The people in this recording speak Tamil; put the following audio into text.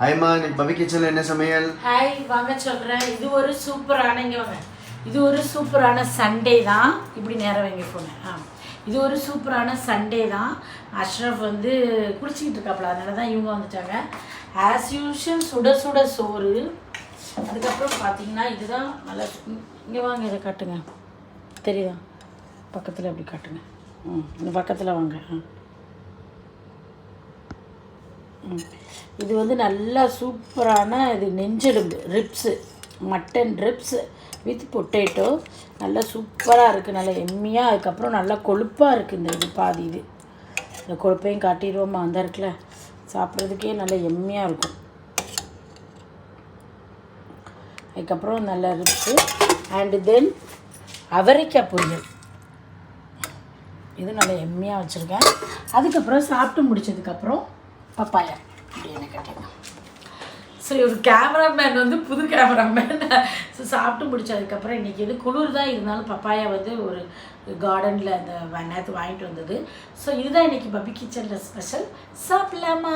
ஹாய்மா, இன்னைக்கு பவி கிச்சனில் என்ன சமையல்? ஹாய், வாங்க சொல்கிறேன். இது ஒரு சூப்பரான இங்கே வாங்க. இது ஒரு சூப்பரான சண்டே தான். இப்படி நேரம் வைங்க போனேன். இது ஒரு சூப்பரான சண்டே தான். அஷ்ரஃப் வந்து குளிச்சிக்கிட்டு இருக்காப்புல, அதனால தான் இவங்க வந்துட்டாங்க. ஆஸ் யூஷுவல் சுட சுட சோறு. அதுக்கப்புறம் பார்த்தீங்கன்னா இதுதான் நல்லா. இங்கே வாங்க, இதை காட்டுங்க. தெரியுதா? பக்கத்தில் எப்படி காட்டுங்க. இந்த பக்கத்தில் வாங்க. இது வந்து நல்லா சூப்பரான இது நெஞ்செலும்பு ribs, mutton ribs with potato. நல்லா சூப்பராக இருக்குது, நல்லா எம்மியாக. அதுக்கப்புறம் நல்லா கொழுப்பாக இருக்குது. இந்த இது பாதி இது இந்த கொழுப்பையும் காட்டிடுவோமா? அந்த இருக்குல்ல, சாப்பிட்றதுக்கே நல்லா எம்மியாக இருக்கும். அதுக்கப்புறம் நல்ல ரிப்ஸு அண்டு தென் அவரைக்காய் பொரியல். இது நல்லா எம்மியாக வச்சுருக்கேன். அதுக்கப்புறம் சாப்பிட்டு முடித்ததுக்கப்புறம் பப்பாயா அப்படின்னு கேட்டேன். ஸோ ஒரு கேமராமேன் வந்து புது கேமராமேன். ஸோ சாப்பிட்டு முடிச்சதுக்கப்புறம் இன்றைக்கி இது குளிர் தான் இருந்தாலும் பப்பாயா வந்து ஒரு கார்டனில் அந்த நேரத்து வாங்கிட்டு வந்தது. ஸோ இதுதான் இன்றைக்கி பப்பி கிச்சனில் ஸ்பெஷல். சாப்பிடலாமா?